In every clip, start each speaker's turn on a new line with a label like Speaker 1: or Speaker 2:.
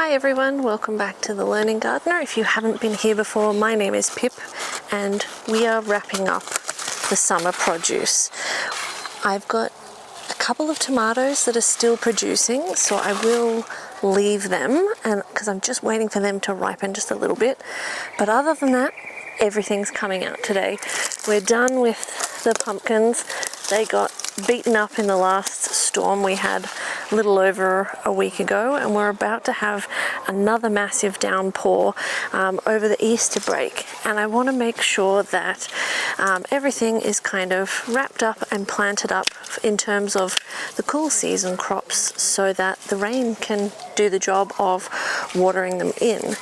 Speaker 1: Hi everyone, welcome back to The Learning Gardener. If you haven't been here before, my name is Pip and we are wrapping up the summer produce. I've got a couple of tomatoes that are still producing, so I will leave them and because I'm just waiting for them to ripen just a little bit. But other than that, everything's coming out today. We're done with the pumpkins. They got beaten up in the last storm we had a little over a week ago, and we're about to have another massive downpour over the Easter break, and I want to make sure that everything is kind of wrapped up and planted up in terms of the cool season crops so that the rain can do the job of watering them in.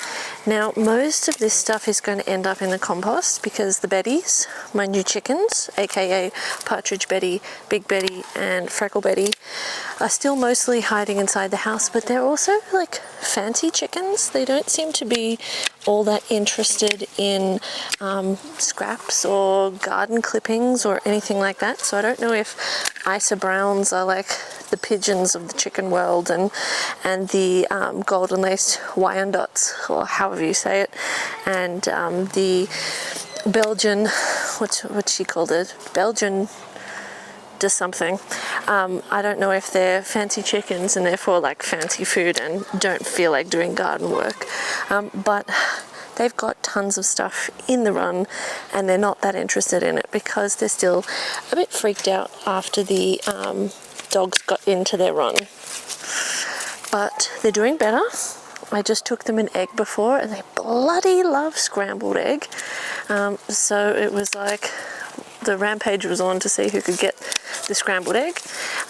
Speaker 1: Now most of this stuff is going to end up in the compost because the Betties, my new chickens, aka Partridge Betty, Big Betty and Freckle Betty, are still mostly hiding inside the house, but they're also like fancy chickens. They don't seem to be all that interested in scraps or garden clippings or anything like that. So I don't know if Isa Browns are like the pigeons of the chicken world and the golden laced Wyandottes, or however you say it, and the Belgian, what she called it, Belgian does something. I don't know if they're fancy chickens and therefore like fancy food and don't feel like doing garden work, but they've got tons of stuff in the run and they're not that interested in it because they're still a bit freaked out after the dogs got into their run. But they're doing better. I just took them an egg before and they bloody love scrambled egg. So it was like the rampage was on to see who could get the scrambled egg.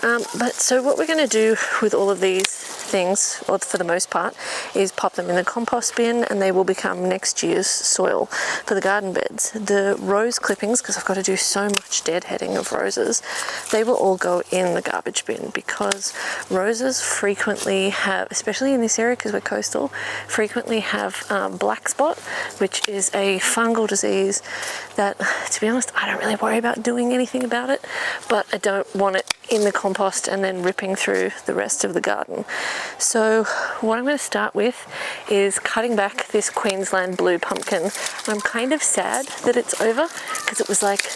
Speaker 1: But so what we're going to do with all of these things, or for the most part, is pop them in the compost bin and they will become next year's soil for the garden beds. The rose clippings, because I've got to do so much deadheading of roses, they will all go in the garbage bin because roses frequently have, especially in this area because we're coastal, frequently have black spot, which is a fungal disease that, to be honest, I don't really worry about doing anything about it, but I don't want it in the compost and then ripping through the rest of the garden. So what I'm going to start with is cutting back this Queensland blue pumpkin. I'm kind of sad that it's over because it was like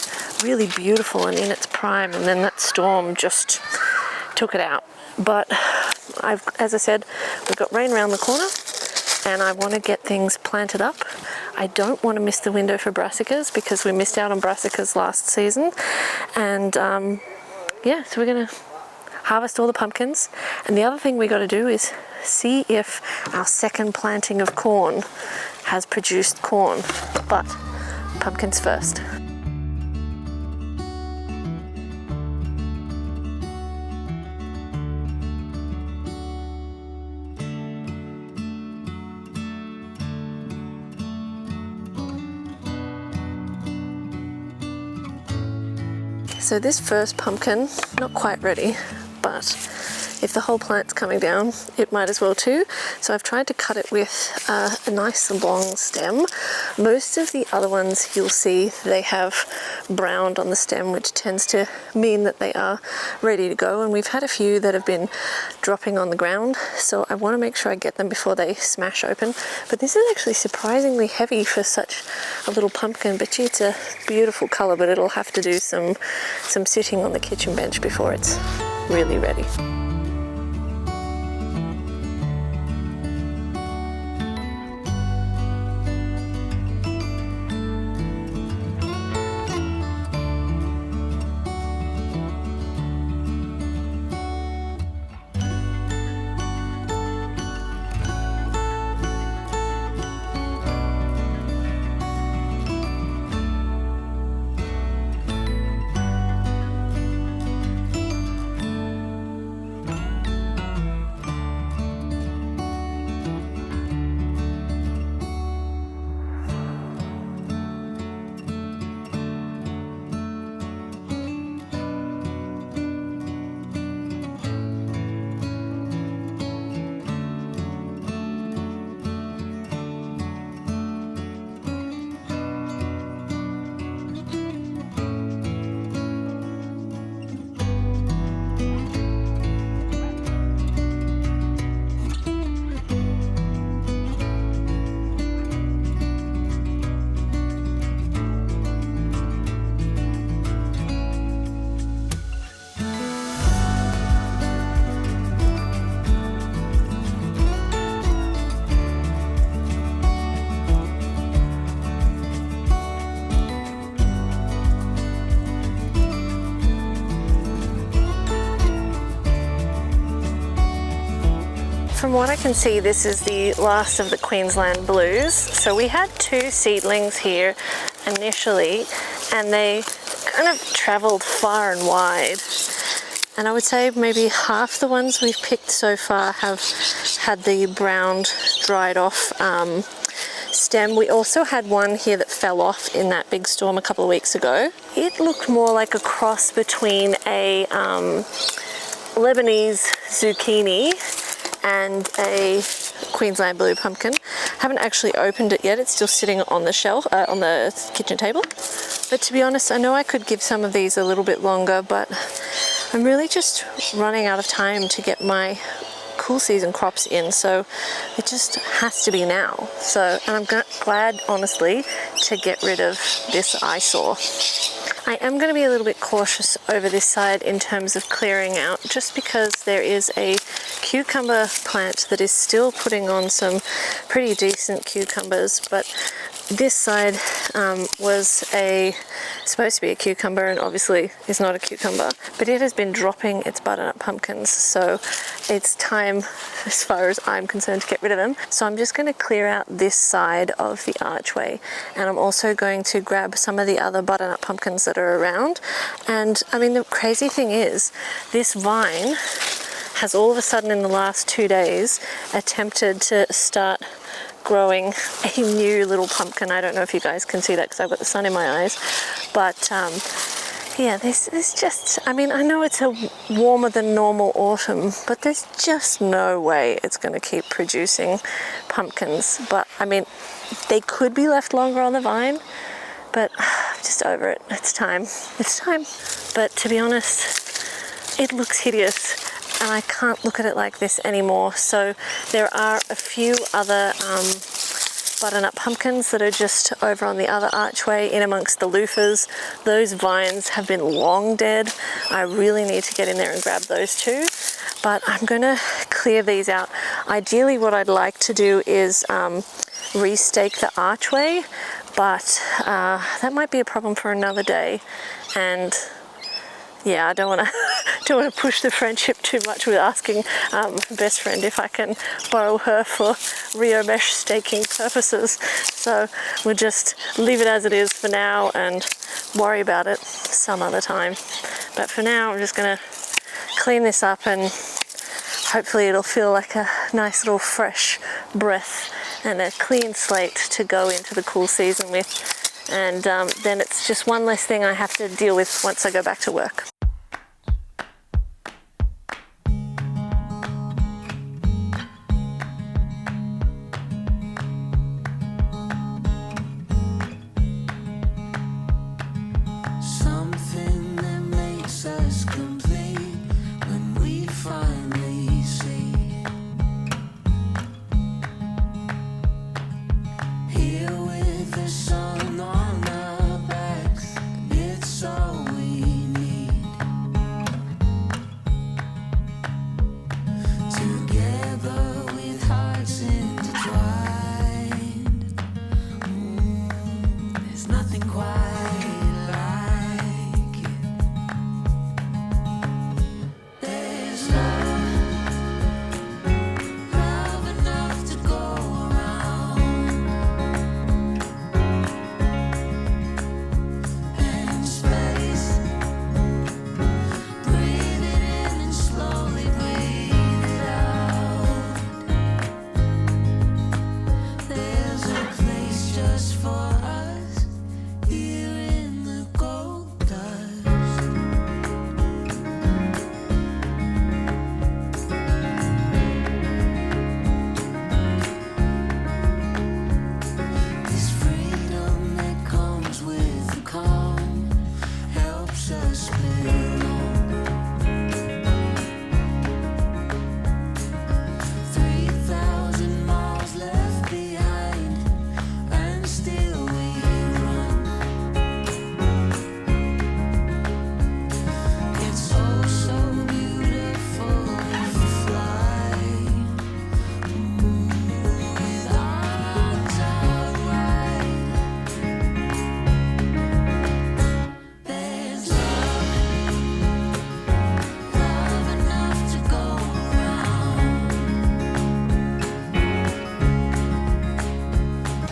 Speaker 1: really beautiful and in its prime, and then that storm just took it out. But as I said, we've got rain around the corner and I want to get things planted up. I don't want to miss the window for brassicas because we missed out on brassicas last season, and yeah, so we're going to harvest all the pumpkins. And the other thing we got to do is see if our second planting of corn has produced corn, but pumpkins first. So this first pumpkin, not quite ready, but if the whole plant's coming down, it might as well too. So I've tried to cut it with a nice long stem. Most of the other ones you'll see they have browned on the stem, which tends to mean that they are ready to go. And we've had a few that have been dropping on the ground, so I want to make sure I get them before they smash open. But this is actually surprisingly heavy for such a little pumpkin, but gee, it's a beautiful color, but it'll have to do some sitting on the kitchen bench before it's really ready. from what I can see, this is the last of the Queensland blues. So we had 2 seedlings here initially, and they kind of travelled far and wide. And I would say maybe half the ones we've picked so far have had the brown, dried off stem. We also had one here that fell off in that big storm a couple of weeks ago. It looked more like a cross between a Lebanese zucchini and a Queensland blue pumpkin. Haven't actually opened it yet. It's still sitting on the shelf, on the kitchen table. But to be honest, I know I could give some of these a little bit longer, but I'm really just running out of time to get my cool season crops in, so it just has to be now. So, and I'm glad, honestly, to get rid of this eyesore. I am going to be a little bit cautious over this side in terms of clearing out, just because there is a cucumber plant that is still putting on some pretty decent cucumbers, but this side was supposed to be a cucumber, and obviously is not a cucumber, but it has been dropping its butternut pumpkins, so it's time, as far as I'm concerned, to get rid of them. So I'm just going to clear out this side of the archway, and I'm also going to grab some of the other butternut pumpkins that are around. And I mean, the crazy thing is, this vine has all of a sudden in the last 2 days attempted to start growing a new little pumpkin. I don't know if you guys can see that because I've got the sun in my eyes, but yeah, this is just, I mean, I know it's a warmer than normal autumn, but there's just no way it's going to keep producing pumpkins. But I mean, they could be left longer on the vine, but I'm just over it. It's time. But to be honest, it looks hideous, and I can't look at it like this anymore. So there are a few other butternut pumpkins that are just over on the other archway in amongst the loofahs. Those vines have been long dead. I really need to get in there and grab those too. But I'm going to clear these out. Ideally, what I'd like to do is restake the archway, but that might be a problem for another day. And yeah, I don't want to push the friendship too much with asking my best friend if I can borrow her for Rio mesh staking purposes. So we'll just leave it as it is for now and worry about it some other time. But for now, I'm just going to clean this up, and hopefully it'll feel like a nice little fresh breath and a clean slate to go into the cool season with. And then it's just one less thing I have to deal with once I go back to work.
Speaker 2: Something that makes us complete when we finally see. Here with the sun on our backs, it's all we need.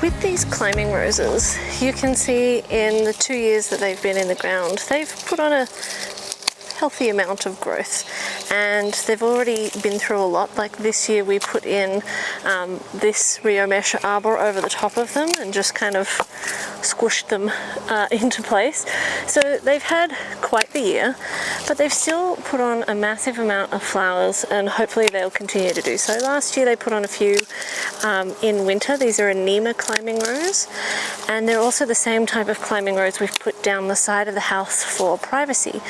Speaker 1: With these climbing roses, you can see in the 2 years that they've been in the ground, they've put on a healthy amount of growth, and they've already been through a lot. Like this year we put in this Rio mesh arbor over the top of them and just kind of squished them into place. So they've had quite the year, but they've still put on a massive amount of flowers, and hopefully they'll continue to do so. Last year they put on a few in winter. These are a Nema climbing rose, and they're also the same type of climbing rose we've put down the side of the house for privacy.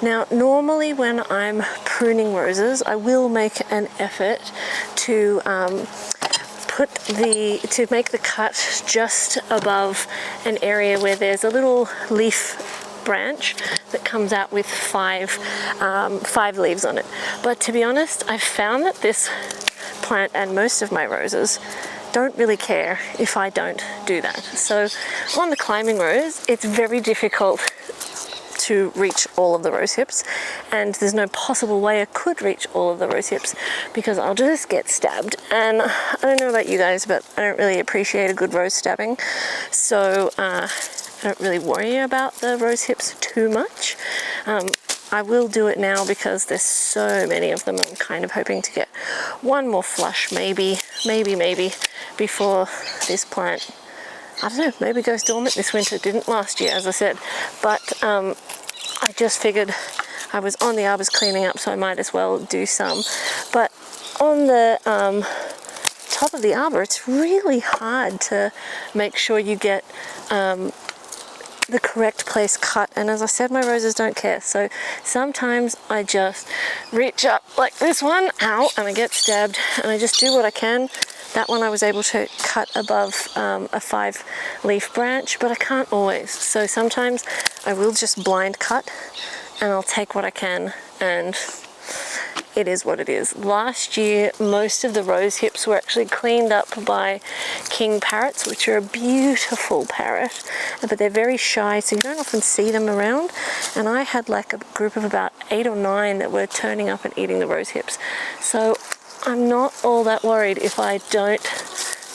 Speaker 1: Now, normally when I'm pruning roses, I will make an effort to make the cut just above an area where there's a little leaf branch that comes out with five leaves on it. But to be honest, I've found that this plant and most of my roses don't really care if I don't do that. So on the climbing rose, it's very difficult to reach all of the rose hips, and there's no possible way I could reach all of the rose hips because I'll just get stabbed. And I don't know about you guys, but I don't really appreciate a good rose stabbing, so I don't really worry about the rose hips too much. I will do it now because there's so many of them. I'm kind of hoping to get one more flush, maybe before this plant, I don't know, maybe goes dormant this winter. Didn't last year, as I said, but I just figured I was on the arbors cleaning up, so I might as well do some. But on the top of the arbor, it's really hard to make sure you get the correct place cut, and as I said, my roses don't care, so sometimes I just reach up like this one, ow, and I get stabbed, and I just do what I can. That one I was able to cut above a 5-leaf branch, but I can't always, so sometimes I will just blind cut and I'll take what I can, and it is what it is. Last year, most of the rose hips were actually cleaned up by king parrots, which are a beautiful parrot, but they're very shy, so you don't often see them around. And I had like a group of about 8 or 9 that were turning up and eating the rose hips. So I'm not all that worried if I don't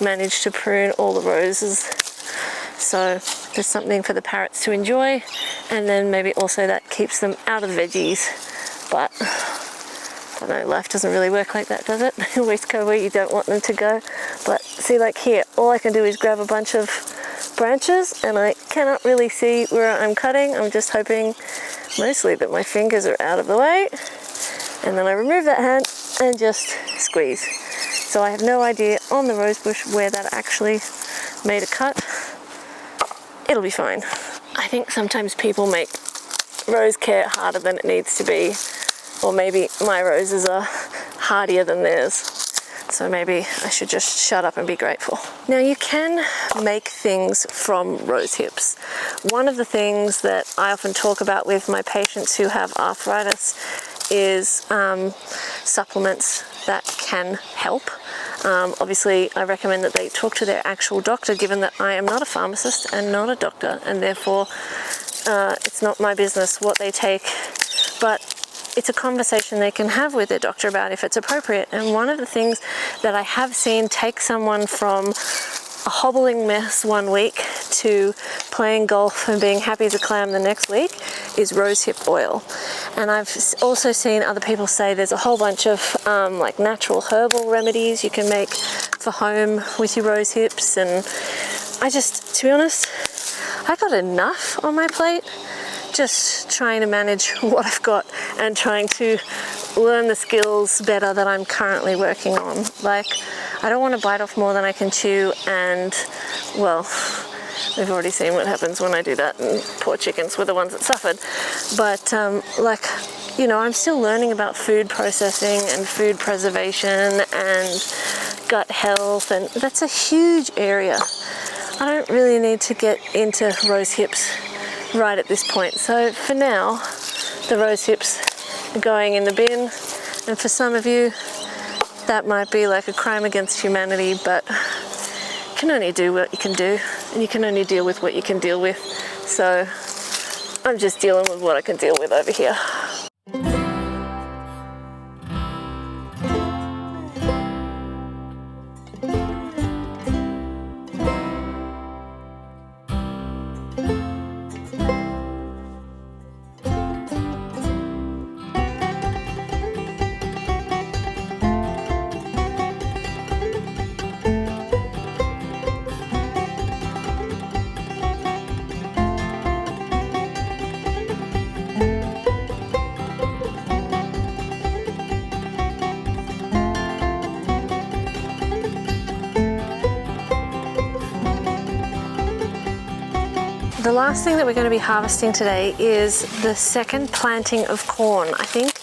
Speaker 1: manage to prune all the roses. So there's something for the parrots to enjoy, and then maybe also that keeps them out of veggies. But I don't know, life doesn't really work like that, does it? They always go where you don't want them to go. But see, like here, all I can do is grab a bunch of branches and I cannot really see where I'm cutting. I'm just hoping mostly that my fingers are out of the way. And then I remove that hand and just squeeze. So I have no idea on the rose bush where that actually made a cut. It'll be fine. I think sometimes people make rose care harder than it needs to be. Or maybe my roses are hardier than theirs. So maybe I should just shut up and be grateful. Now you can make things from rose hips. One of the things that I often talk about with my patients who have arthritis is supplements that can help. Obviously, I recommend that they talk to their actual doctor, given that I am not a pharmacist and not a doctor, and therefore it's not my business what they take. But it's a conversation they can have with their doctor about if it's appropriate. And one of the things that I have seen take someone from a hobbling mess one week to playing golf and being happy as a clam the next week is rosehip oil. And I've also seen other people say there's a whole bunch of like natural herbal remedies you can make for home with your rose hips. And I just, to be honest, I got enough on my plate just trying to manage what I've got and trying to learn the skills better that I'm currently working on. Like, I don't want to bite off more than I can chew, and well, we've already seen what happens when I do that, and poor chickens were the ones that suffered. But like, you know, I'm still learning about food processing and food preservation and gut health, and that's a huge area. I don't really need to get into rose hips right at this point. So for now, the rose hips are going in the bin, and for some of you that might be like a crime against humanity, but you can only do what you can do, and you can only deal with what you can deal with. So I'm just dealing with what I can deal with over here. The last thing that we're going to be harvesting today is the second planting of corn. I think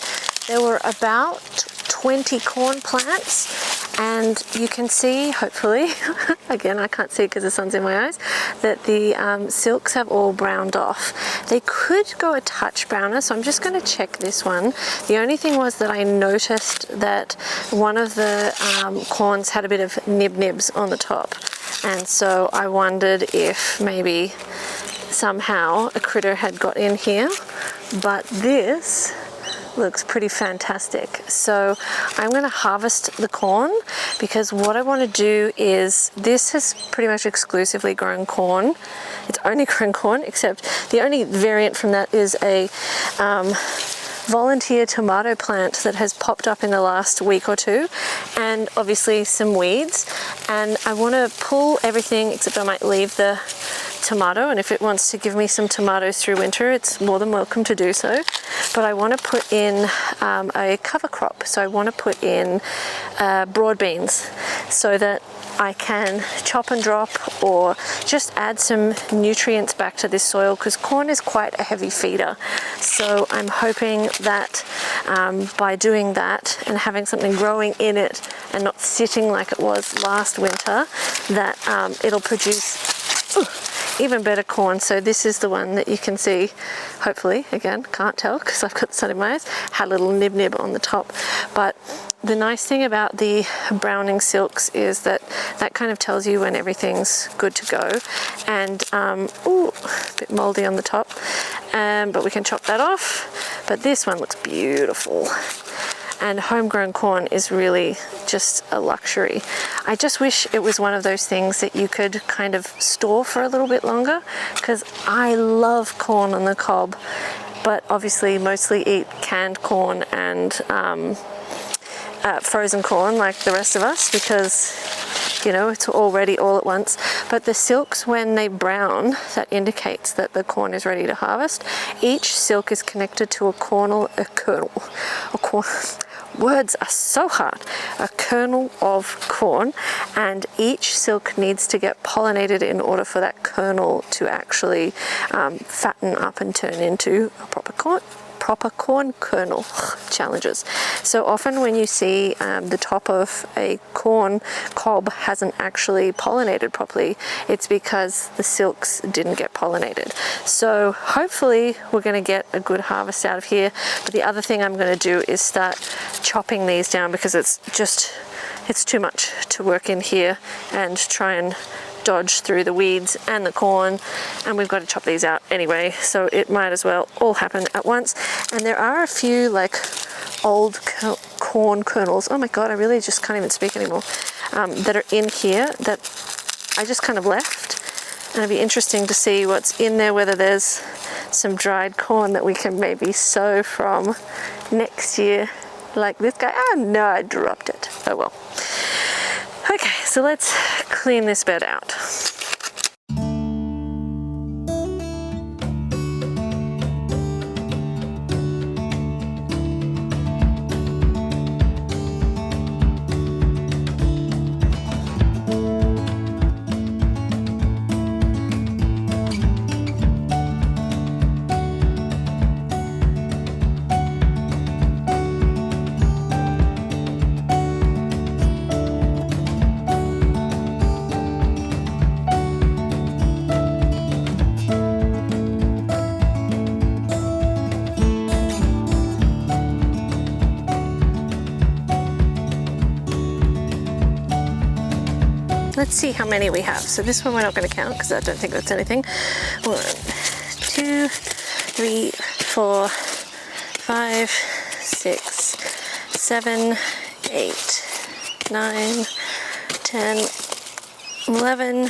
Speaker 1: there were about 20 corn plants, and you can see, hopefully, again I can't see because the sun's in my eyes, that the silks have all browned off. They could go a touch browner, so I'm just going to check this one. The only thing was that I noticed that one of the corns had a bit of nibs on the top, and so I wondered if maybe somehow a critter had got in here, but this looks pretty fantastic. So I'm going to harvest the corn, because what I want to do is, this has pretty much exclusively grown corn. It's only grown corn, except the only variant from that is a volunteer tomato plant that has popped up in the last week or two, and obviously some weeds. And I want to pull everything, except I might leave the tomato, and if it wants to give me some tomatoes through winter, it's more than welcome to do so. But I want to put in a cover crop, so I want to put in broad beans, so that I can chop and drop or just add some nutrients back to this soil, because corn is quite a heavy feeder. So I'm hoping that by doing that and having something growing in it and not sitting like it was last winter, that it'll produce even better corn. So this is the one that you can see, hopefully, again, can't tell because I've got the sun in my eyes, had a little nib on the top. But the nice thing about the browning silks is that that kind of tells you when everything's good to go. And ooh, a bit moldy on the top, but we can chop that off. But this one looks beautiful. And homegrown corn is really just a luxury. I just wish it was one of those things that you could kind of store for a little bit longer, because I love corn on the cob, but obviously mostly eat canned corn and frozen corn like the rest of us, because you know, it's all ready all at once. But the silks, when they brown, that indicates that the corn is ready to harvest. Each silk is connected to a kernel, words are so hard, a kernel of corn, and each silk needs to get pollinated in order for that kernel to actually fatten up and turn into a proper corn kernel. Challenges. So often when you see the top of a corn cob hasn't actually pollinated properly, it's because the silks didn't get pollinated. So hopefully we're going to get a good harvest out of here. But the other thing I'm going to do is start chopping these down, because it's too much to work in here and try and dodge through the weeds and the corn, and we've got to chop these out anyway, so it might as well all happen at once. And there are a few like old corn kernels, oh my god, I really just can't even speak anymore, that are in here that I just kind of left, and it'd be interesting to see what's in there, whether there's some dried corn that we can maybe sow from next year, like this guy. Oh no, I dropped it. Oh well. Okay, so let's clean this bed out. Let's see how many we have. So this one we're not going to count because I don't think that's anything. 1, 2, 3, 4, 5, 6, 7, 8, 9, 10, 11,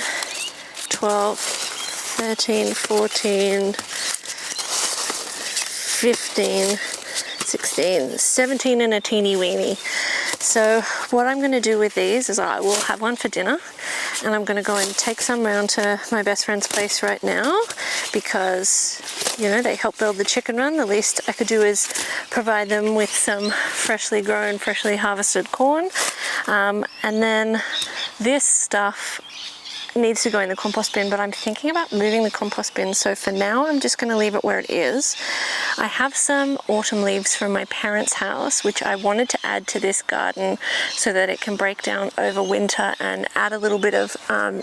Speaker 1: 12, 13, 14, 15, 16, 17 and a teeny weeny. So what I'm going to do with these is I will have one for dinner, and I'm going to go and take some round to my best friend's place right now because, you know, they help build the chicken run. The least I could do is provide them with some freshly grown, freshly harvested corn. And then this stuff needs to go in the compost bin, but I'm thinking about moving the compost bin, so for now I'm just going to leave it where it is. I have some autumn leaves from my parents' house which I wanted to add to this garden so that it can break down over winter and add a little bit of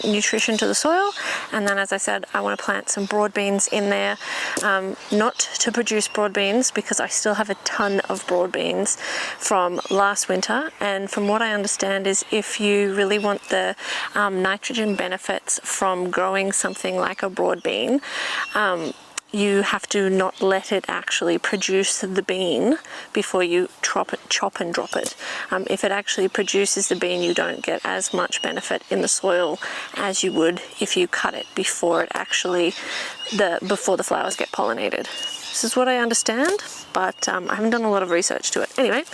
Speaker 1: nutrition to the soil. And then, as I said, I want to plant some broad beans in there, not to produce broad beans because I still have a ton of broad beans from last winter, and from what I understand is if you really want the nitrogen benefits from growing something like a broad bean, you have to not let it actually produce the bean before you chop and drop it. If it actually produces the bean, you don't get as much benefit in the soil as you would if you cut it before before the flowers get pollinated. This is what I understand, but I haven't done a lot of research to it. Anyway,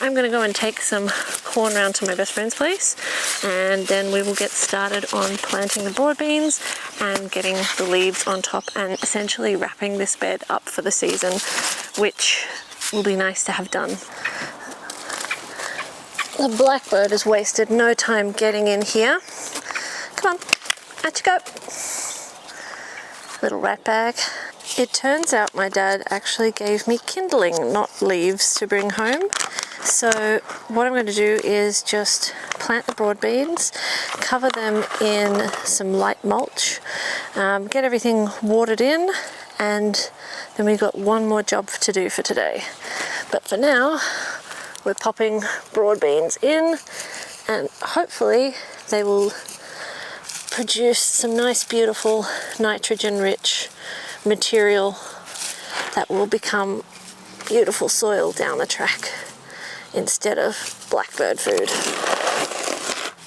Speaker 1: I'm going to go and take some corn round to my best friend's place, and then we will get started on planting the broad beans and getting the leaves on top and essentially wrapping this bed up for the season, which will be nice to have done. The blackbird has wasted no time getting in here. Come on, out you go. Little rat bag. It turns out my dad actually gave me kindling, not leaves, to bring home. So what I'm going to do is just plant the broad beans, cover them in some light mulch, get everything watered in, and then we've got one more job to do for today. But for now, we're popping broad beans in, and hopefully they will produce some nice, beautiful, nitrogen-rich material that will become beautiful soil down the track instead of blackbird food.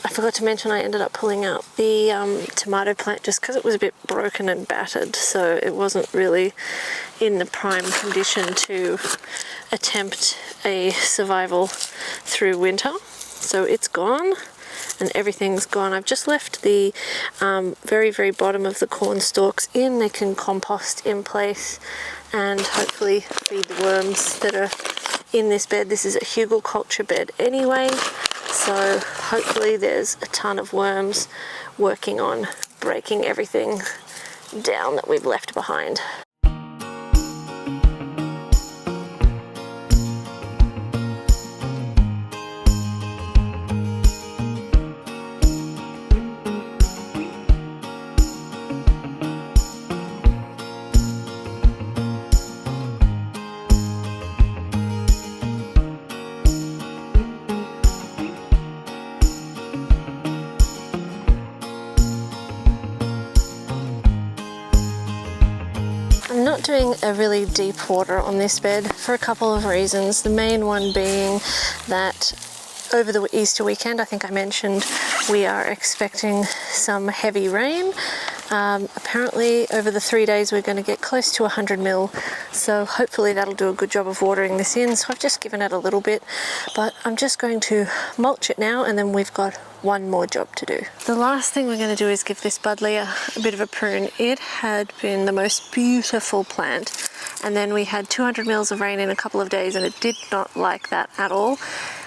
Speaker 1: I forgot to mention I ended up pulling out the tomato plant just because it was a bit broken and battered, so it wasn't really in the prime condition to attempt a survival through winter. So it's gone. And everything's gone. I've just left the very, very bottom of the corn stalks in. They can compost in place and hopefully feed the worms that are in this bed. This is a hugelkultur bed anyway, so hopefully there's a ton of worms working on breaking everything down that we've left behind. I'm not doing a really deep water on this bed for a couple of reasons. The main one being that over the Easter weekend, I think I mentioned, we are expecting some heavy rain. Apparently over the 3 days we're going to get close to 100 mil, so hopefully that'll do a good job of watering this in. So I've just given it a little bit, but I'm just going to mulch it now, and then we've got one more job to do. The last thing we're going to do is give this buddleia a bit of a prune. It had been the most beautiful plant, and then we had 200 mils of rain in a couple of days, and it did not like that at all.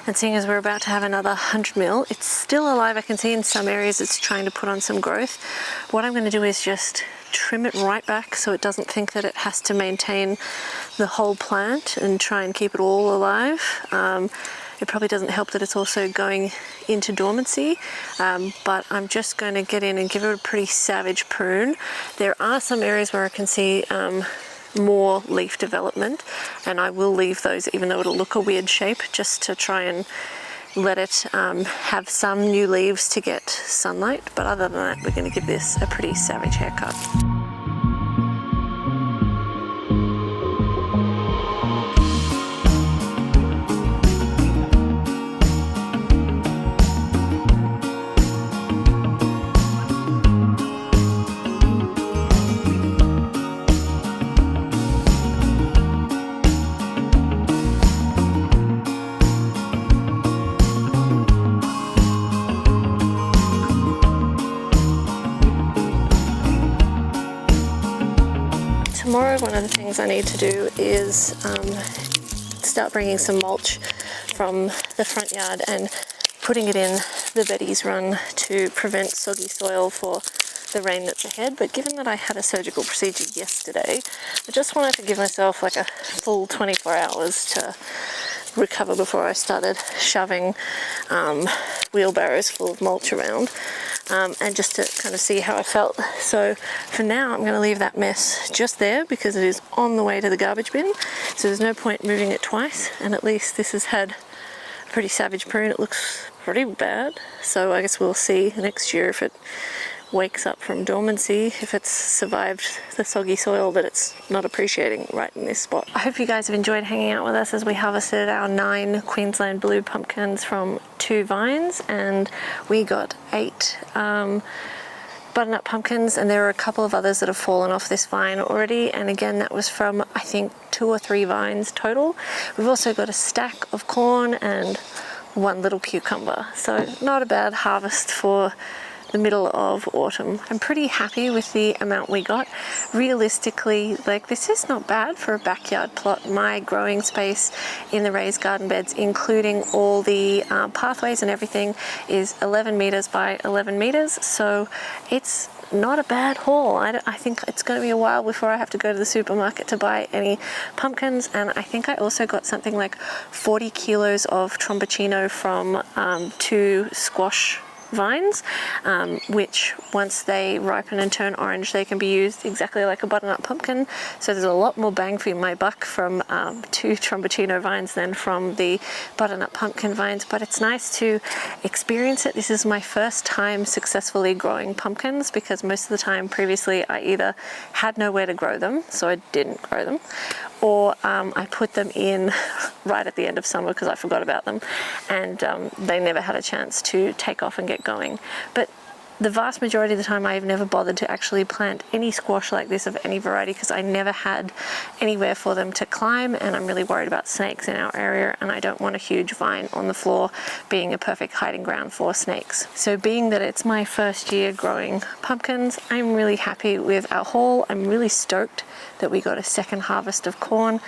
Speaker 1: And seeing as we're about to have another 100 mil, it's still alive. I can see in some areas it's trying to put on some growth. What I'm going to do is just trim it right back so it doesn't think that it has to maintain the whole plant and try and keep it all alive. It probably doesn't help that it's also going into dormancy, but I'm just going to get in and give it a pretty savage prune. There are some areas where I can see more leaf development, and I will leave those even though it'll look a weird shape, just to try and let it have some new leaves to get sunlight. But other than that, we're going to give this a pretty savage haircut. tomorrow one of the things I need to do is start bringing some mulch from the front yard and putting it in the Betty's run to prevent soggy soil for the rain that's ahead. But given that I had a surgical procedure yesterday, I just wanted to give myself like a full 24 hours to recover before I started shoving wheelbarrows full of mulch around, and just to kind of see how I felt. So for now I'm going to leave that mess just there because it is on the way to the garbage bin, so there's no point moving it twice, and at least this has had a pretty savage prune. It looks pretty bad, so I guess we'll see next year if it wakes up from dormancy, if it's survived the soggy soil that it's not appreciating right in this spot. I hope you guys have enjoyed hanging out with us as we harvested our 9 Queensland blue pumpkins from 2 vines, and we got 8 butternut pumpkins, and there are a couple of others that have fallen off this vine already, and again that was from I think 2 or 3 vines total. We've also got a stack of corn and 1 little cucumber, so not a bad harvest for the middle of autumn. I'm pretty happy with the amount we got. Realistically, like, this is not bad for a backyard plot. My growing space in the raised garden beds, including all the pathways and everything, is 11 meters by 11 meters, so it's not a bad haul. I think it's going to be a while before I have to go to the supermarket to buy any pumpkins, and I think I also got something like 40 kilos of tromboncino from 2 squash vines, which once they ripen and turn orange, they can be used exactly like a butternut pumpkin. So there's a lot more bang for my buck from 2 tromboncino vines than from the butternut pumpkin vines, but it's nice to experience it. This is my first time successfully growing pumpkins, because most of the time previously I either had nowhere to grow them, so I didn't grow them, or I put them in right at the end of summer because I forgot about them, and they never had a chance to take off and get going. But the vast majority of the time I've never bothered to actually plant any squash like this of any variety because I never had anywhere for them to climb, and I'm really worried about snakes in our area, and I don't want a huge vine on the floor being a perfect hiding ground for snakes. So being that it's my first year growing pumpkins, I'm really happy with our haul. I'm really stoked that we got a second harvest of corn,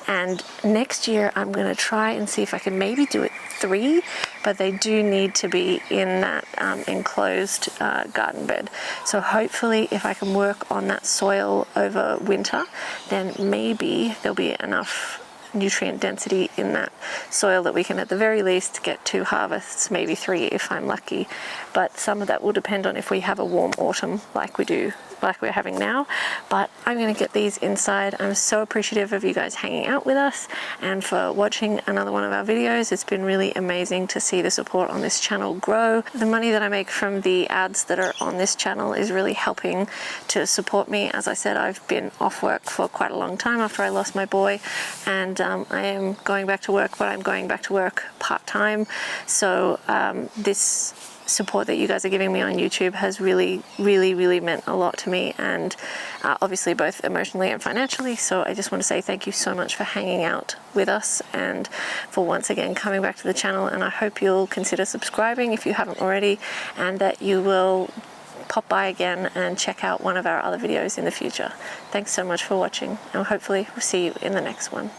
Speaker 1: and next year I'm going to try and see if I can maybe do it 3, but they do need to be in that enclosed garden bed. So hopefully if I can work on that soil over winter, then maybe there'll be enough nutrient density in that soil that we can at the very least get 2 harvests, maybe 3 if I'm lucky. But some of that will depend on if we have a warm autumn like we're having now. But I'm going to get these inside. I'm so appreciative of you guys hanging out with us and for watching another one of our videos. It's been really amazing to see the support on this channel grow. The money that I make from the ads that are on this channel is really helping to support me. As I said, I've been off work for quite a long time after I lost my boy, and I am going back to work, but I'm going back to work part-time. So this support that you guys are giving me on YouTube has really meant a lot to me, and obviously both emotionally and financially. So I just want to say thank you so much for hanging out with us and for once again coming back to the channel, and I hope you'll consider subscribing if you haven't already, and that you will pop by again and check out one of our other videos in the future. Thanks so much for watching, and hopefully we'll see you in the next one.